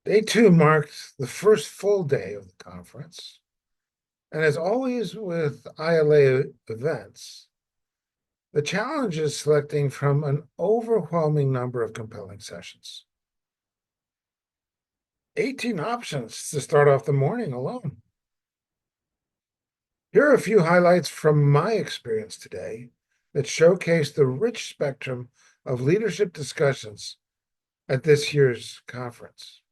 Day two marked the first full day of the conference. And as always with ILA events, the challenge is selecting from an overwhelming number of compelling sessions. 18 options to start off the morning alone. Here are a few highlights from my experience today that showcase the rich spectrum of leadership discussions at this year's conference.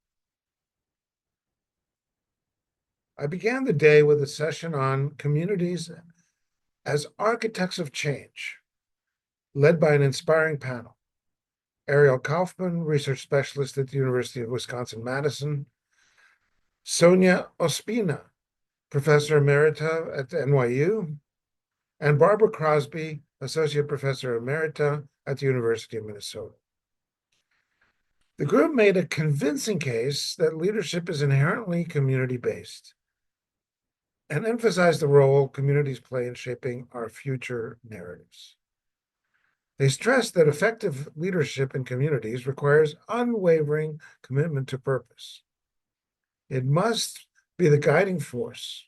I began the day with a session on communities as architects of change, led by an inspiring panel. Ariel Kaufman, research specialist at the University of Wisconsin-Madison, Sonia Ospina, professor emerita at NYU, and Barbara Crosby, associate professor emerita at the University of Minnesota. The group made a convincing case that leadership is inherently community-based and emphasized the role communities play in shaping our future narratives. They stressed that effective leadership in communities requires unwavering commitment to purpose. It must be the guiding force.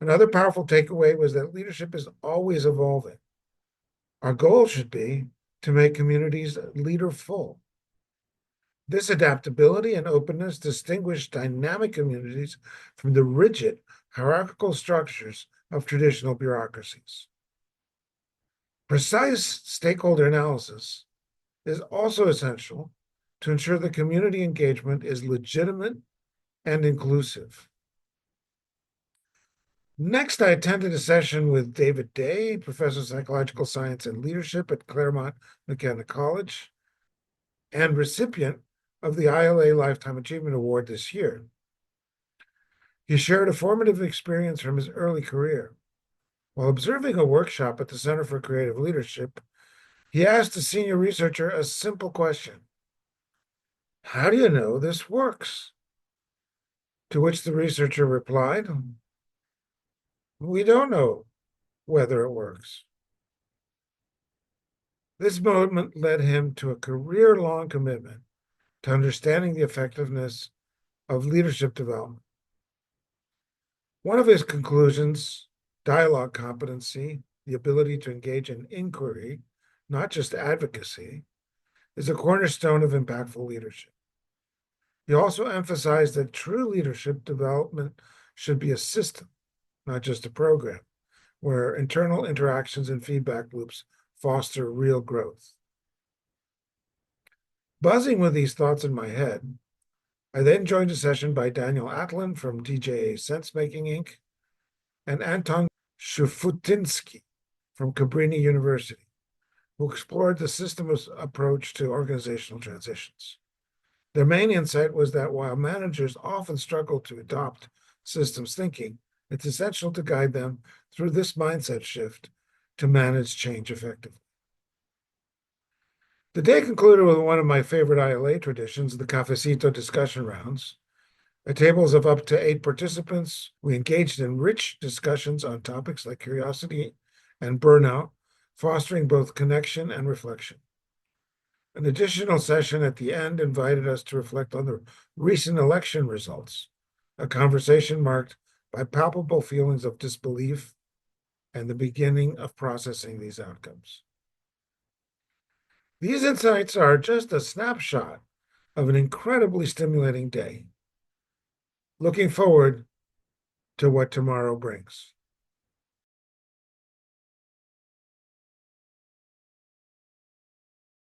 Another powerful takeaway was that leadership is always evolving. Our goal should be to make communities leaderful. This adaptability and openness distinguish dynamic communities from the rigid hierarchical structures of traditional bureaucracies. Precise stakeholder analysis is also essential to ensure that community engagement is legitimate and inclusive. Next, I attended a session with David Day, professor of psychological science and leadership at Claremont McKenna College and recipient of the ILA Lifetime Achievement Award this year. He shared a formative experience from his early career. While observing a workshop at the Center for Creative Leadership, he asked a senior researcher a simple question: how do you know this works? To which the researcher replied, we don't know whether it works. This moment led him to a career-long commitment to understanding the effectiveness of leadership development. One of his conclusions, dialogue competency, the ability to engage in inquiry, not just advocacy, is a cornerstone of impactful leadership. He also emphasized that true leadership development should be a system, not just a program, where internal interactions and feedback loops foster real growth. Buzzing with these thoughts in my head, I then joined a session by Daniel Atlin from DJA Sensemaking Inc. and Anton Shufutinsky from Cabrini University, who explored the systems approach to organizational transitions. Their main insight was that while managers often struggle to adopt systems thinking, it's essential to guide them through this mindset shift to manage change effectively. The day concluded with one of my favorite ILA traditions, the cafecito discussion rounds. At tables of up to 8 participants, we engaged in rich discussions on topics like curiosity and burnout, fostering both connection and reflection. An additional session at the end invited us to reflect on the recent election results, a conversation marked by palpable feelings of disbelief and the beginning of processing these outcomes. These insights are just a snapshot of an incredibly stimulating day. Looking forward to what tomorrow brings.